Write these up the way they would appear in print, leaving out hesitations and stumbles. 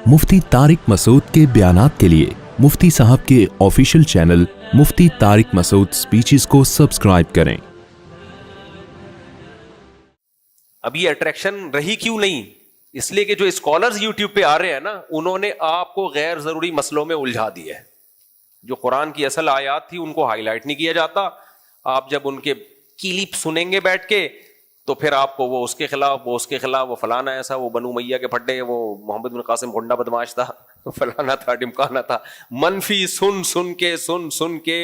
मुफ्ती तारिक मसूद के बयानात के लिए मुफ्ती साहब के ऑफिशियल चैनल मुफ्ती तारिक मसूद स्पीचेस को सब्सक्राइब करें। अब ये अट्रैक्शन रही क्यों नहीं? इसलिए कि जो स्कॉलर्स यूट्यूब पे आ रहे हैं ना, उन्होंने आपको गैर जरूरी मसलों में उलझा दिया है। जो कुरान की असल आयात थी उनको हाईलाइट नहीं किया जाता। आप जब उनके क्लिप सुनेंगे बैठ के तो फिर आपको वो उसके खिलाफ, वो उसके खिलाफ, वो फलाना ऐसा, वो बनु मैया के फड्डे, वो मोहम्मद बिन कासिम गुंडा बदमाश था, फलाना था, ढिमकाना था, मनफी सुन सुन के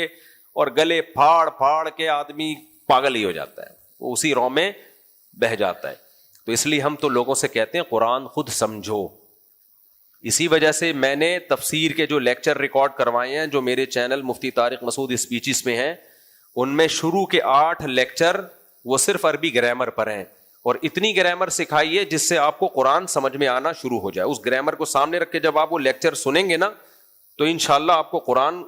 और गले फाड़ फाड़ के आदमी पागल ही हो जाता है, वो उसी रौ में बह जाता है। तो इसलिए हम तो लोगों से कहते हैं कुरान खुद समझो। इसी वजह से मैंने तफसीर के जो लेक्चर रिकॉर्ड करवाए हैं, जो मेरे चैनल मुफ्ती तारिक मसूद स्पीचेस में हैं, उनमें शुरू के 8 लेक्चर वो सिर्फ अरबी ग्रामर पर हैं, और इतनी ग्रामर सिखाई है जिससे आपको कुरान समझ में आना शुरू हो जाए। उस ग्रामर को सामने रख के जब आप वो लेक्चर सुनेंगे ना, तो इंशाल्लाह आपको कुरान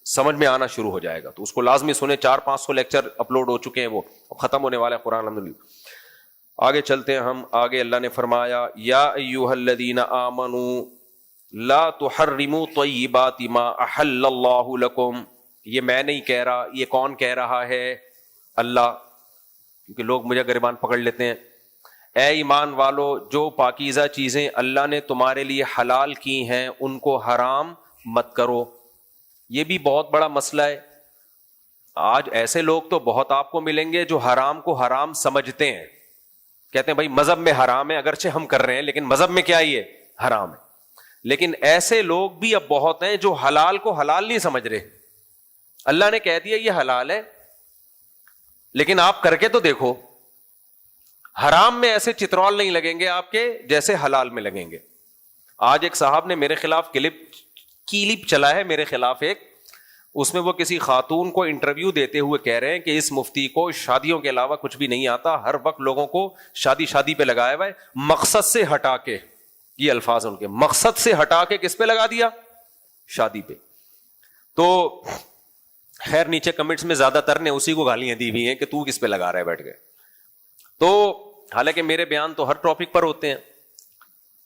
समझ में आना शुरू हो जाएगा। तो उसको लाजमी सुने। 400-500 लेक्चर अपलोड हो चुके हैं, वो खत्म होने वाला है कुरान अल्हम्दुलिल्लाह। आगे चलते हैं हम। आगे अल्लाह ने फरमाया, या अय्युहल्लज़ीना आमनू ला तुहर्रिमू तय्यिबाति मा अहल्लल्लाहु लकुम। ये मैं नहीं कह रहा, ये कौन कह रहा है? अल्लाह। क्योंकि लोग मुझे गरिबान पकड़ लेते हैं। ए ईमान वालो, जो पाकीज़ा चीजें अल्लाह ने तुम्हारे लिए हलाल की हैं उनको हराम मत करो। ये भी बहुत बड़ा मसला है। आज ऐसे लोग तो बहुत आपको मिलेंगे जो हराम को हराम समझते हैं, कहते हैं भाई मजहब में हराम है, अगरचे हम कर रहे हैं लेकिन मजहब में क्या ये हराम है। लेकिन ऐसे लोग भी अब बहुत हैं जो हलाल को हलाल नहीं समझ रहे। अल्लाह ने कह दिया ये हलाल है, लेकिन आप करके तो देखो। हराम में ऐसे चित्रौल नहीं लगेंगे आपके जैसे हलाल में लगेंगे। आज एक साहब ने मेरे खिलाफ क्लिप चला है मेरे खिलाफ एक, उसमें वो किसी खातून को इंटरव्यू देते हुए कह रहे हैं कि इस मुफ्ती को शादियों के अलावा कुछ भी नहीं आता, हर वक्त लोगों को शादी पे लगाया हुआ है, मकसद से हटा के, ये अल्फाज उनके, मकसद से हटा के किस पे लगा दिया? शादी पे। तो खैर नीचे कमेंट्स में ज्यादातर ने उसी को गालियां दी हुई हैं कि तू किस पे लगा रहा है बैठ के। तो हालांकि मेरे बयान तो हर टॉपिक पर होते हैं,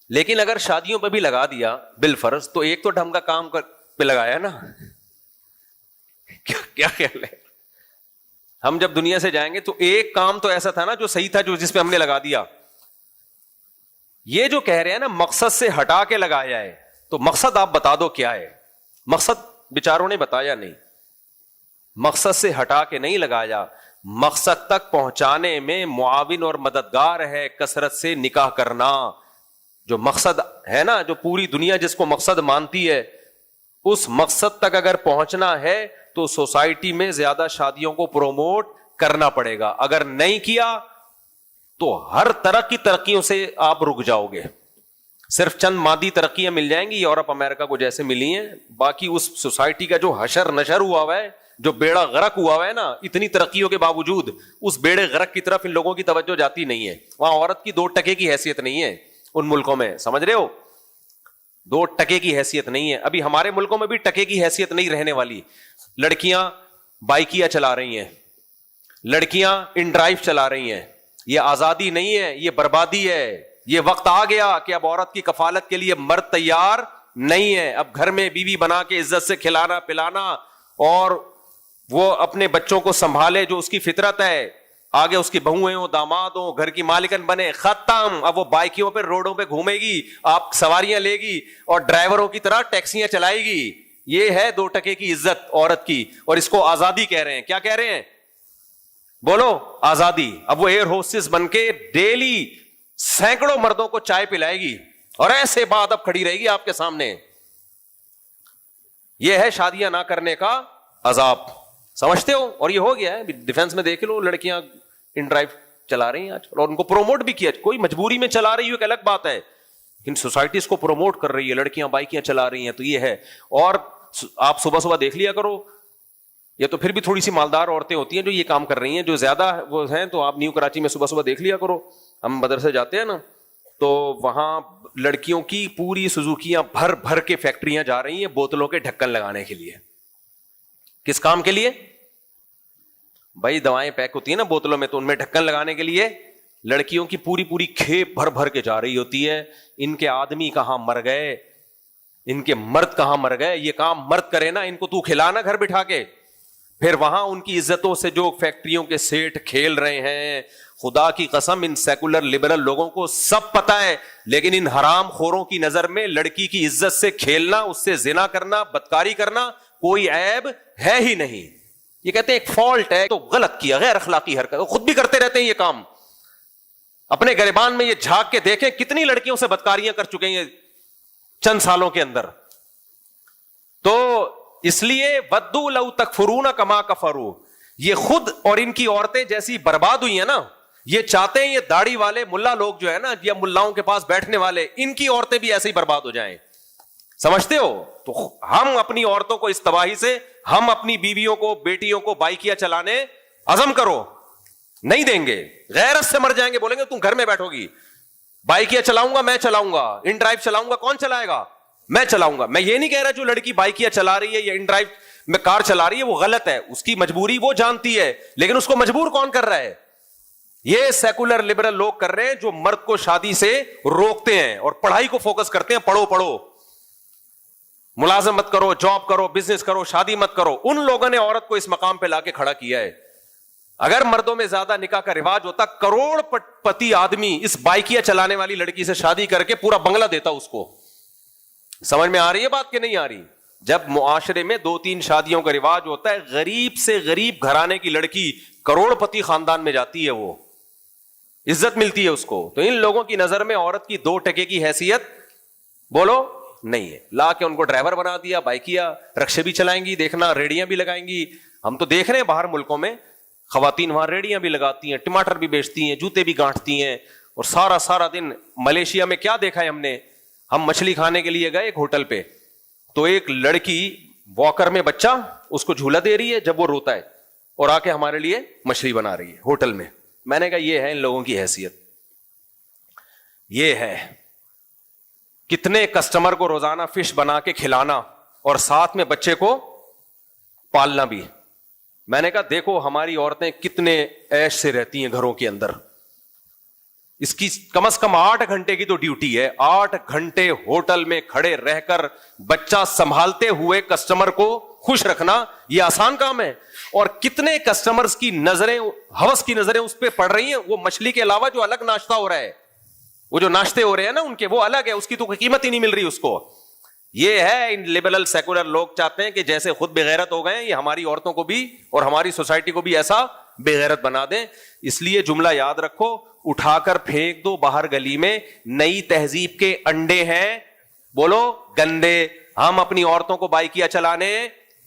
लेकिन अगर शादियों पे भी लगा दिया बिलफर्ज, तो एक तो ढंग का काम पे लगाया ना। क्या ख्याल है? हम जब दुनिया से जाएंगे तो एक काम तो ऐसा था ना जो सही था, जो जिस पे हमने लगा दिया। ये जो कह रहे हैं ना मकसद से हटा के लगाया है, तो मकसद आप बता दो क्या है? मकसद बेचारों ने बताया नहीं। मकसद से हटा के नहीं लगाया, मकसद तक पहुंचाने में मुआविन और मददगार है कसरत से निकाह करना। जो मकसद है ना, जो पूरी दुनिया जिसको मकसद मानती है, उस मकसद तक अगर पहुंचना है तो सोसाइटी में ज्यादा शादियों को प्रोमोट करना पड़ेगा। अगर नहीं किया तो हर तरह की तरक्कियों से आप रुक जाओगे। सिर्फ चंद मादी तरक्कियां मिल जाएंगी यूरोप अमेरिका को जैसे मिली हैं, बाकी उस सोसाइटी का जो हशर नशर हुआ है, जो बेड़ा गरक हुआ है ना, इतनी तरक्कियों के बावजूद उस बेड़े गरक की तरफ इन लोगों की तवज्जो जाती नहीं है। वहां औरत की 2 टके की हैसियत नहीं है उन मुल्कों में, समझ रहे हो? 2 टके की हैसियत नहीं है। अभी हमारे मुल्कों में भी टके की हैसियत नहीं रहने वाली। लड़कियां बाइकियां चला रही हैं, लड़कियां इन ड्राइव चला रही हैं। ये आजादी नहीं है, ये बर्बादी है। ये वक्त आ गया कि अब औरत की कफालत के लिए मर्द तैयार नहीं है। अब घर में बीवी बना के इज्जत से खिलाना पिलाना और वो अपने बच्चों को संभाले, जो उसकी फितरत है। आगे उसकी बहुएं हो, दामाद हो, घर की मालिकन बने, खत्म। अब वो बाइकियों पे रोडों पे घूमेगी, आप सवारियां लेगी और ड्राइवरों की तरह टैक्सियां चलाएगी। ये है 2 टके की इज्जत औरत की, और इसको आजादी कह रहे हैं। क्या कह रहे हैं? बोलो, आजादी। अब वो एयर होस्टेस बन के डेली सैकड़ों मर्दों को चाय पिलाएगी और ऐसे बात अब खड़ी रहेगी आपके सामने। यह है शादियां ना करने का अजाब, समझते हो? और ये हो गया है। डिफेंस में देख लो, लड़कियां इन ड्राइव चला रही हैं आज, और उनको प्रोमोट भी किया। कोई मजबूरी में चला रही हो एक अलग बात है, लेकिन सोसाइटी इसको प्रोमोट कर रही है। लड़कियां बाइकियां चला रही हैं, तो ये है। और आप सुबह सुबह देख लिया करो, ये तो फिर भी थोड़ी सी मालदार औरतें होती हैं जो ये काम कर रही हैं। जो ज्यादा वो हैं तो आप न्यू कराची में सुबह सुबह देख लिया करो। हम मदरसे जाते हैं ना, तो वहां लड़कियों की पूरी सुजुकियां भर भर के फैक्ट्रियां जा रही हैं बोतलों के ढक्कन लगाने के लिए। किस काम के लिए? भाई दवाएं पैक होती है ना बोतलों में, तो उनमें ढक्कन लगाने के लिए लड़कियों की पूरी पूरी खेप भर भर के जा रही होती है, इनके आदमी कहां मर गए, इनके मर्द कहां मर गए, ये काम मर्द करे ना, इनको तू खिलाना घर बिठा के। फिर वहां उनकी इज्जतों से जो फैक्ट्रियों के सेठ खेल रहे हैं, खुदा की कसम इन सेकुलर लिबरल लोगों को सब पता है, लेकिन इन हराम खोरों की नजर में लड़की की इज्जत से खेलना, उससे जिना करना, बदकारी करना कोई ऐब है ही नहीं। ये कहते हैं एक फॉल्ट है, तो गलत किया, गैर अखलाकी हरकत, खुद भी करते रहते हैं ये काम। अपने गिरबान में ये झांक के देखें कितनी लड़कियों से बदकारियां कर चुके हैं चंद सालों के अंदर। तो इसलिए वद्दू लौ तकफुरून कमा कफरू, ये खुद और इनकी औरतें जैसी बर्बाद हुई है ना, ये चाहते हैं ये दाढ़ी वाले मुल्ला लोग जो है ना, या मुल्लाओं के पास बैठने वाले, इनकी औरतें भी ऐसे ही बर्बाद हो जाएं। समझते हो? तो हम अपनी औरतों को इस तबाही से, हम अपनी बीवियों को, बेटियों को बाइकियां चलाने अज़म करो, नहीं देंगे। गैरत से मर जाएंगे, बोलेंगे तुम घर में बैठोगी, बाइकियां चलाऊंगा मैं, चलाऊंगा इन ड्राइव चलाऊंगा, कौन चलाएगा? मैं चलाऊंगा। मैं ये नहीं कह रहा जो लड़की बाइकियां चला रही है या इन ड्राइव में कार चला रही है वो गलत है, उसकी मजबूरी वो जानती है, लेकिन उसको मजबूर कौन कर रहा है? ये सेकुलर लिबरल लोग कर रहे हैं जो मर्द को शादी से रोकते हैं और पढ़ाई को फोकस करते हैं। पढ़ो पढ़ो, मुलाजम मत करो, जॉब करो, बिजनेस करो, शादी मत करो। उन लोगों ने औरत को इस मकाम पे लाके खड़ा किया है। अगर मर्दों में ज्यादा निकाह का रिवाज होता, करोड़पति आदमी इस बाइकियां चलाने वाली लड़की से शादी करके पूरा बंगला देता उसको। समझ में आ रही है बात कि नहीं आ रही? जब मुआशरे में 2-3 शादियों का रिवाज होता है, गरीब से गरीब घराने की लड़की करोड़पति खानदान में जाती है, वो इज्जत मिलती है उसको। तो इन लोगों की नजर में औरत की 2 टके की हैसियत बोलो नहीं है। ला के उनको ड्राइवर बना दिया, बाइकिया रक्शे भी चलाएंगी, देखना रेडियां भी लगाएंगी। हम तो देख रहे हैं बाहर मुल्कों में खवातीन वहां रेडियां भी लगाती हैं, टमाटर भी बेचती हैं, जूते भी गांठती हैं, और सारा सारा दिन। मलेशिया में क्या देखा है हमने, हम मछली खाने के लिए गए एक होटल पे, तो एक लड़की वॉकर में बच्चा उसको झूला दे रही है जब वो रोता है, और आके हमारे लिए मछली बना रही है होटल में। मैंने कहा ये है इन लोगों की हैसियत, ये है कितने कस्टमर को रोजाना फिश बना के खिलाना और साथ में बच्चे को पालना भी। मैंने कहा देखो हमारी औरतें कितने ऐश से रहती हैं घरों के अंदर। इसकी कम से कम 8 घंटे की तो ड्यूटी है, 8 घंटे होटल में खड़े रहकर बच्चा संभालते हुए कस्टमर को खुश रखना, यह आसान काम है। और कितने कस्टमर्स की नजरें, हवस की नजरें उस पर पड़ रही हैं। वो मछली के अलावा जो अलग नाश्ता हो रहा है, वो जो नाश्ते हो रहे हैं ना उनके, वो अलग है, उसकी तो कोई कीमत ही नहीं मिल रही उसको। ये है इन लिबरल सेकुलर लोग चाहते हैं कि जैसे खुद बेगैरत हो गए, ये हमारी औरतों को भी और हमारी सोसाइटी को भी ऐसा बेगैरत बना दें। इसलिए जुमला याद रखो, उठाकर फेंक दो बाहर गली में, नई तहजीब के अंडे हैं, बोलो गंदे। हम अपनी औरतों को बाइकियां चलाने,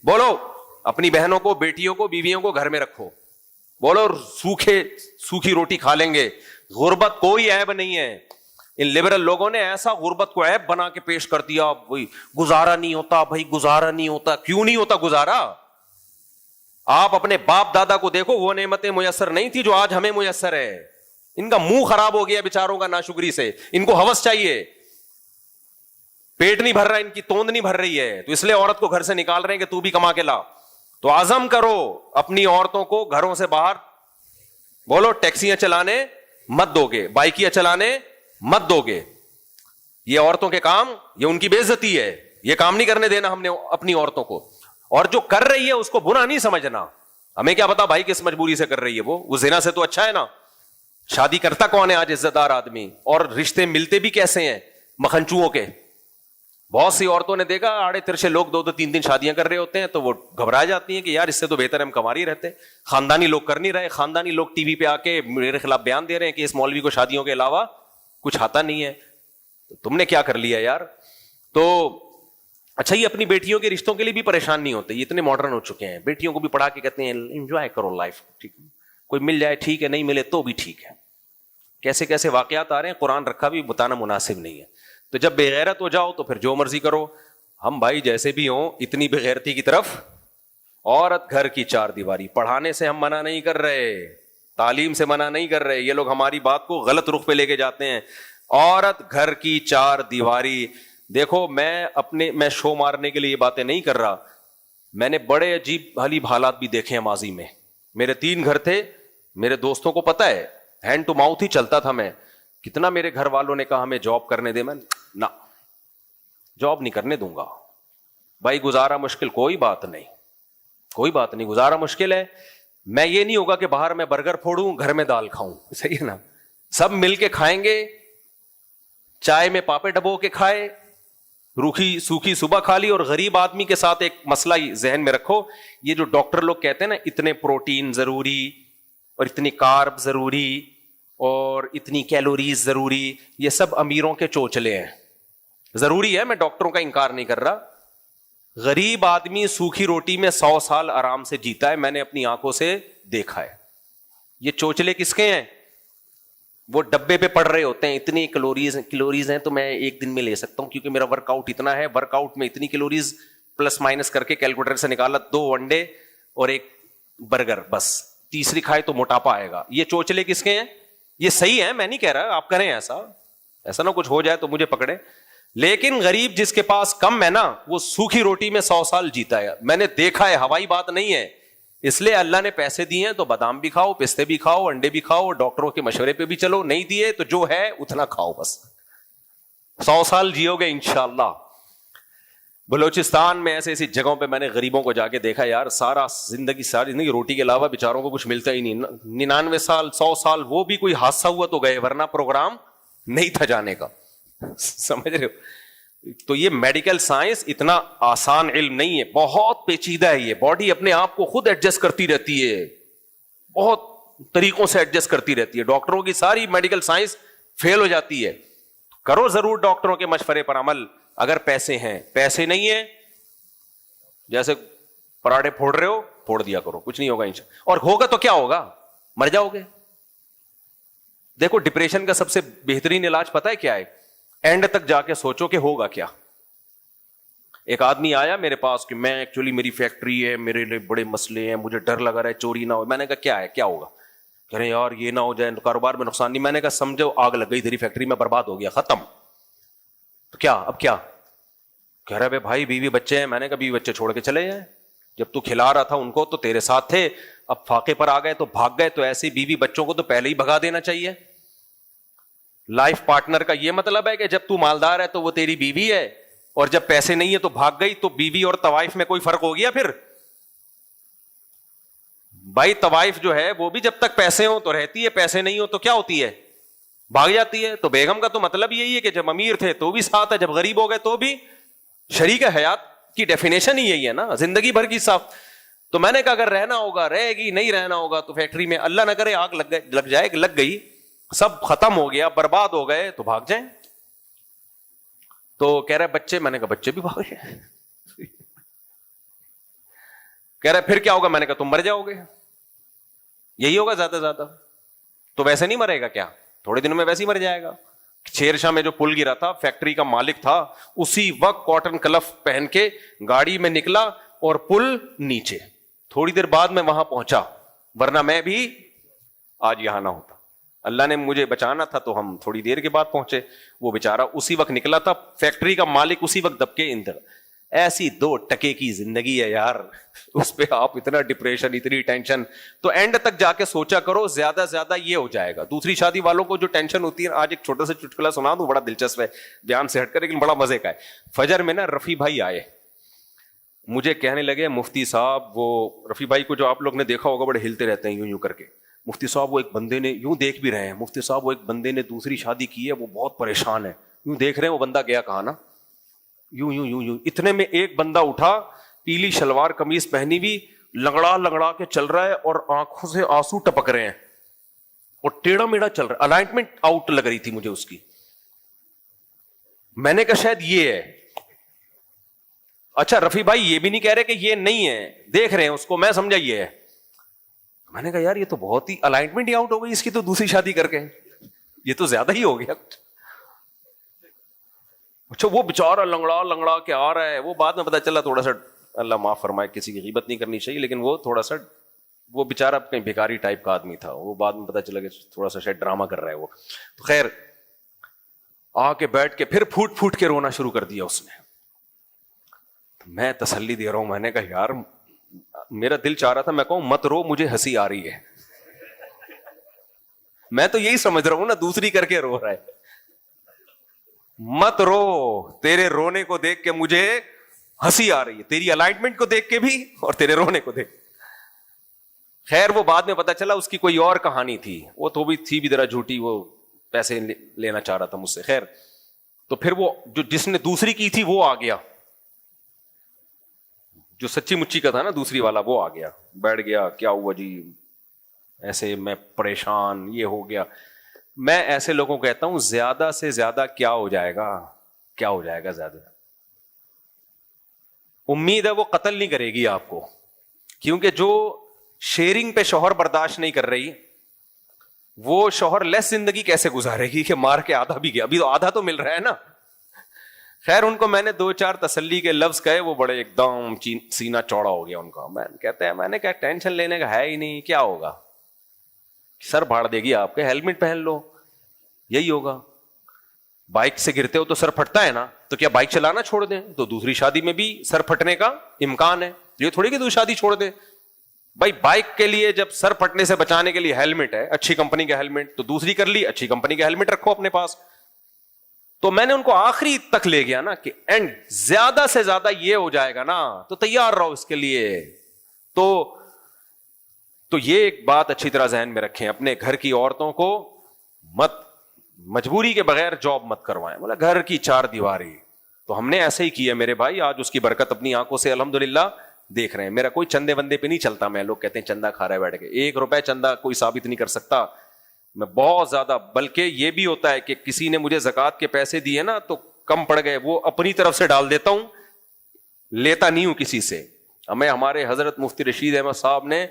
बोलो अपनी बहनों को, बेटियों को, बीवियों को घर में रखो, बोलो सूखी रोटी खा लेंगे। गुर्बत कोई ऐब नहीं है। इन लिबरल लोगों ने ऐसा गुर्बत को ऐब बना के पेश कर दिया, भाई गुजारा नहीं होता, भाई गुजारा नहीं होता। क्यों नहीं होता गुजारा? आप अपने बाप दादा को देखो, वो नेमतें मुयस्सर नहीं थी जो आज हमें मुयस्सर है। इनका मुंह खराब हो गया बेचारों का नाशुक्री से। इनको हवस चाहिए, पेट नहीं भर रहा, इनकी तोंद नहीं भर रही है, तो इसलिए औरत को घर से निकाल रहे हैं कि तू भी कमा के ला। तो आजम करो अपनी औरतों को घरों से बाहर, बोलो टैक्सियां चलाने मत दोगे, बाइकियां चलाने मत दोगे। ये औरतों के काम, ये उनकी बेइज्जती है। ये काम नहीं करने देना हमने अपनी औरतों को। और जो कर रही है उसको बुरा नहीं समझना। हमें क्या पता भाई किस मजबूरी से कर रही है, वो जिना से तो अच्छा है ना। शादी करता कौन है आज इज्जतदार आदमी, और रिश्ते मिलते भी कैसे हैं मखनचुओं के। बहुत सी औरतों ने देखा, आड़े तिरछे लोग 2-2 3-3 शादियां कर रहे होते हैं, तो वो घबरा जाती हैं कि यार इससे तो बेहतर हम कमा ही रहते। खानदानी लोग कर नहीं रहे, खानदानी लोग टीवी पे आके मेरे खिलाफ बयान दे रहे हैं कि इस मौलवी को शादियों के अलावा कुछ आता नहीं है। तो तुमने क्या कर लिया यार? तो अच्छा, ये अपनी बेटियों के रिश्तों के लिए भी परेशान नहीं होते, ये इतने मॉडर्न हो चुके हैं। बेटियों को भी पढ़ा के कहते हैं एंजॉय करो लाइफ, ठीक है, कोई मिल जाए ठीक है, नहीं मिले तो भी ठीक है। कैसे कैसे वाकयात आ रहे हैं, कुरान रखा भी बताना मुनासिब नहीं है। तो जब बेगैरत हो जाओ तो फिर जो मर्जी करो। हम भाई जैसे भी हों, इतनी बेगैरती की तरफ, औरत घर की 4 दीवारी। पढ़ाने से हम मना नहीं कर रहे, तालीम से मना नहीं कर रहे। ये लोग हमारी बात को गलत रुख पे लेके जाते हैं। औरत घर की 4 दीवारी। देखो मैं शो मारने के लिए ये बातें नहीं कर रहा। मैंने बड़े अजीब हालात भी देखे हैं माजी में। मेरे 3 घर थे, मेरे दोस्तों को पता है, ہینڈ ٹو ماؤتھ ہی چلتا تھا میں. کتنا میرے گھر والوں نے کہا ہمیں جاب کرنے دے, میں نہ جاب نہیں کرنے دوں گا بھائی. گزارا مشکل, کوئی بات نہیں, کوئی بات نہیں, گزارا مشکل ہے. میں یہ نہیں ہوگا کہ باہر میں برگر پھوڑوں گھر میں دال کھاؤں, صحیح ہے نا. سب مل کے کھائیں گے, چائے میں پاپے ڈبو کے کھائے, روکھی سوکھی صبح کھا لی. اور غریب آدمی کے ساتھ ایک مسئلہ ذہن میں رکھو, یہ جو ڈاکٹر لوگ کہتے ہیں نا اتنے پروٹین ضروری اور اتنی کارب ضروری اور اتنی کیلوریز ضروری, یہ سب امیروں کے چوچلے ہیں. ضروری ہے, میں ڈاکٹروں کا انکار نہیں کر رہا. غریب آدمی سوکھی روٹی میں 100 سال آرام سے جیتا ہے, میں نے اپنی آنکھوں سے دیکھا ہے. یہ چوچلے کس کے ہیں؟ وہ ڈبے پہ پڑ رہے ہوتے ہیں اتنی کیلوریز ہیں تو میں ایک دن میں لے سکتا ہوں کیونکہ میرا ورک آؤٹ اتنا ہے, ورک آؤٹ میں اتنی کیلوریز پلس مائنس کر کے کیلکولیٹر سے نکالا, 2 انڈے اور 1 برگر, بس تیسری کھائے تو موٹاپا آئے گا. یہ چوچلے کس کے ہیں؟ یہ صحیح ہے, میں نہیں کہہ رہا آپ کریں ایسا نہ کچھ ہو جائے تو مجھے پکڑے. لیکن غریب جس کے پاس کم ہے نا, وہ سوکھی روٹی میں 100 سال جیتا ہے. میں نے دیکھا ہے, ہوائی بات نہیں ہے. اس لیے اللہ نے پیسے دیے ہیں تو بادام بھی کھاؤ, پستے بھی کھاؤ, انڈے بھی کھاؤ, ڈاکٹروں کے مشورے پہ بھی چلو. نہیں دیے تو جو ہے اتنا کھاؤ, بس 100 سال جیو گے انشاءاللہ. بلوچستان میں ایسی جگہوں پہ میں نے غریبوں کو جا کے دیکھا, یار ساری زندگی روٹی کے علاوہ بیچاروں کو کچھ ملتا ہی نہیں. 99 سال 100 سال, وہ بھی کوئی حادثہ ہوا تو گئے, ورنہ پروگرام نہیں تھا جانے کا. سمجھ رہے ہو؟ تو یہ میڈیکل سائنس اتنا آسان علم نہیں ہے, بہت پیچیدہ ہے. یہ باڈی اپنے آپ کو خود ایڈجسٹ کرتی رہتی ہے, بہت طریقوں سے ایڈجسٹ کرتی رہتی ہے. ڈاکٹروں کی ساری میڈیکل سائنس فیل ہو جاتی ہے. کرو ضرور ڈاکٹروں کے مشورے پر عمل, اگر پیسے ہیں. پیسے نہیں ہیں, جیسے پراٹھے پھوڑ رہے ہو پھوڑ دیا کرو, کچھ نہیں ہوگا اور ہوگا تو کیا ہوگا, مر جاؤ گے. دیکھو ڈپریشن کا سب سے بہترین علاج پتہ ہے کیا ہے؟ اینڈ تک جا کے سوچو کہ ہوگا کیا. ایک آدمی آیا میرے پاس کہ میں ایکچولی میری فیکٹری ہے, میرے لیے بڑے مسئلے ہیں, مجھے ڈر لگا رہا ہے چوری نہ ہو. میں نے کہا کیا ہے, کیا ہوگا؟ کہہ رہے یار یہ نہ ہو جائے, کاروبار میں نقصان نہیں. میں نے کہا سمجھو آگ لگ گئی تیری فیکٹری میں, برباد ہو گیا, ختم. تو کیا اب کیا؟ کہہ رہا بھائی بیوی بچے ہیں. میں نے کہا بیوی بچے چھوڑ کے چلے جائیں, جب تو کھلا رہا تھا ان کو تو تیرے ساتھ تھے, اب فاقے پر آ گئے تو بھاگ گئے. تو ایسی بیوی بچوں کو تو پہلے ہی بھگا دینا چاہیے. لائف پارٹنر کا یہ مطلب ہے کہ جب تو مالدار ہے تو وہ تیری بیوی ہے, اور جب پیسے نہیں ہے تو بھاگ گئی. تو بیوی اور طوائف میں کوئی فرق ہو گیا پھر؟ بھائی طوائف جو ہے وہ بھی جب تک پیسے ہوں تو رہتی ہے, پیسے نہیں ہو تو کیا ہوتی ہے, بھاگ جاتی ہے. تو بیگم کا تو مطلب یہی ہے کہ جب امیر تھے تو بھی ساتھ ہے, جب غریب ہو گئے تو بھی شریک حیات کی ڈیفینیشن ہی یہی ہے نا, زندگی بھر کی صاف. تو میں نے کہا اگر رہنا ہوگا رہے گی, نہیں رہنا ہوگا تو فیکٹری میں اللہ نہ کرے آگ لگ جائے, لگ گئی, سب ختم ہو گیا, برباد ہو گئے, تو بھاگ جائیں. تو کہہ رہے بچے, میں نے کہا بچے بھی بھاگ گئے. کہہ رہے پھر کیا ہوگا؟ میں نے کہا تم مر جاؤ گے, یہی ہوگا زیادہ زیادہ. تو ویسے نہیں مرے گا کیا, تھوڑے دنوں میں ویسے ہی مر جائے گا. شیر شاہ میں جو پل گرا تھا, فیکٹری کا مالک تھا, اسی وقت کاٹن کلف پہن کے گاڑی میں نکلا اور پل نیچے. تھوڑی دیر بعد میں وہاں پہنچا, ورنہ میں بھی آج یہاں نہ ہوتا. اللہ نے مجھے بچانا تھا تو ہم تھوڑی دیر کے بعد پہنچے. وہ بیچارہ اسی وقت نکلا تھا, فیکٹری کا مالک اسی وقت دب کے اندر. ایسی 2 ٹکے کی زندگی ہے یار, اس پہ آپ اتنا ڈپریشن, اتنی ٹینشن. تو اینڈ تک جا کے سوچا کرو, زیادہ زیادہ یہ ہو جائے گا. دوسری شادی والوں کو جو ٹینشن ہوتی ہے, آج ایک چھوٹا سا چٹکلا سنا دوں, بڑا دلچسپ ہے, بیان سے ہٹ کر لیکن بڑا مزے کا ہے. فجر میں نا رفیع بھائی آئے, مجھے کہنے لگے مفتی صاحب, وہ رفیع بھائی کو جو آپ لوگ نے دیکھا ہوگا بڑے ہلتے رہتے ہیں یوں یوں کر کے, مفتی صاحب وہ ایک بندے نے, یوں دیکھ بھی رہے ہیں, مفتی صاحب وہ ایک بندے نے دوسری شادی کی ہے, وہ بہت پریشان ہے, یوں دیکھ رہے ہیں, وہ بندہ گیا کہاں نا, یوں یوں یوں یوں. اتنے میں ایک بندہ اٹھا, پیلی شلوار قمیض پہنی ہوئی, لنگڑا لنگڑا کے چل رہا ہے اور آنکھوں سے آنسو ٹپک رہے ہیں اور ٹیڑھا میڑھا چل رہا ہے. الائنمنٹ آؤٹ لگ رہی تھی مجھے اس کی. میں نے کہا شاید یہ ہے. اچھا رفیع بھائی یہ بھی نہیں کہہ رہے کہ یہ نہیں ہے, دیکھ رہے ہیں اس کو, میں سمجھا یہ ہے. میں نے کہا یار یہ تو بہت ہی الائنمنٹ ہی آؤٹ ہو گئی اس کی, تو دوسری شادی کر کے یہ تو زیادہ ہی ہو گیا. اچھا وہ بیچارہ لنگڑا لنگڑا کے آ رہا ہے, وہ بعد میں پتا چلا تھوڑا سا, اللہ معاف فرمائے, کسی کی غیبت نہیں کرنی چاہیے, لیکن وہ تھوڑا سا, وہ بیچارہ کہیں بھیکاری ٹائپ کا آدمی تھا, وہ بعد میں پتا چلا کہ تھوڑا سا شاید ڈرامہ کر رہا ہے وہ. تو خیر آ کے بیٹھ کے پھر پھوٹ پھوٹ کے رونا شروع کر دیا اس نے. میں تسلی دے رہا ہوں, میں نے کہا یار میرا دل چاہ رہا تھا میں کہوں مت رو, مجھے ہنسی آ رہی ہے. میں تو یہی سمجھ رہا ہوں نا, دوسری کر کے رو رہا ہے. مت رو, تیرے رونے کو دیکھ کے مجھے ہنسی آ رہی ہے, تیری الائٹمنٹ کو دیکھ کے بھی اور تیرے رونے کو دیکھ. خیر وہ بعد میں پتا چلا اس کی کوئی اور کہانی تھی, وہ تو بھی تھی بھی ذرا جھوٹی, وہ پیسے لینا چاہ رہا تھا مجھ سے. خیر تو پھر وہ جو جس نے دوسری کی تھی وہ آ گیا, جو سچی مچی کا تھا نا دوسری والا, وہ آ گیا, بیٹھ گیا, کیا ہوا جی, ایسے میں پریشان, یہ ہو گیا. میں ایسے لوگوں کو کہتا ہوں زیادہ سے زیادہ کیا ہو جائے گا, کیا ہو جائے گا زیادہ, امید ہے وہ قتل نہیں کرے گی آپ کو, کیونکہ جو شیئرنگ پہ شوہر برداشت نہیں کر رہی, وہ شوہر لیس زندگی کیسے گزارے گی کہ مار کے آدھا بھی گیا, ابھی تو آدھا تو مل رہا ہے نا. خیر ان کو میں نے 2-4 تسلی کے لفظ کہے, وہ بڑے ایک دم سینہ چوڑا ہو گیا ان کا. میں کہتے ہیں, میں نے کہا ٹینشن لینے کا ہے ہی نہیں, کیا ہوگا, سر پھاڑ دے گی آپ کے, ہیلمٹ پہن لو, یہی ہوگا. بائک سے گرتے ہو تو سر پھٹتا ہے نا, تو کیا بائک چلانا چھوڑ دیں؟ تو دوسری شادی میں بھی سر پھٹنے کا امکان ہے, یہ تھوڑی کہ دوسری شادی چھوڑ دیں. بھائی بائک کے لیے جب سر پھٹنے سے بچانے کے لیے ہیلمٹ ہے, اچھی کمپنی کا ہیلمٹ, تو دوسری کر لی, اچھی کمپنی کا ہیلمٹ رکھو اپنے پاس. تو میں نے ان کو آخری تک لے گیا نا کہ اینڈ زیادہ سے زیادہ یہ ہو جائے گا نا تو تیار رہو اس کے لیے. تو یہ ایک بات اچھی طرح ذہن میں رکھیں, اپنے گھر کی عورتوں کو مت مجبوری کے بغیر جاب مت کروائیں. بولا گھر کی 4 دیواری, تو ہم نے ایسے ہی کیا میرے بھائی, آج اس کی برکت اپنی آنکھوں سے الحمدللہ دیکھ رہے ہیں. میرا کوئی چندے وندے پہ نہیں چلتا, میں لوگ کہتے ہیں چندہ کھا رہا ہے بیٹھ کے, 1 روپے چندہ کوئی ثابت نہیں کر سکتا میں, بہت زیادہ. بلکہ یہ بھی ہوتا ہے کہ کسی نے مجھے زکوٰۃ کے پیسے دیے نا تو کم پڑ گئے, وہ اپنی طرف سے ڈال دیتا ہوں, لیتا نہیں ہوں کسی سے. ہمیں ہمارے حضرت مفتی رشید احمد صاحب نے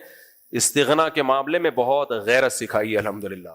استغنا کے معاملے میں بہت غیرت سکھائی ہے الحمدللہ.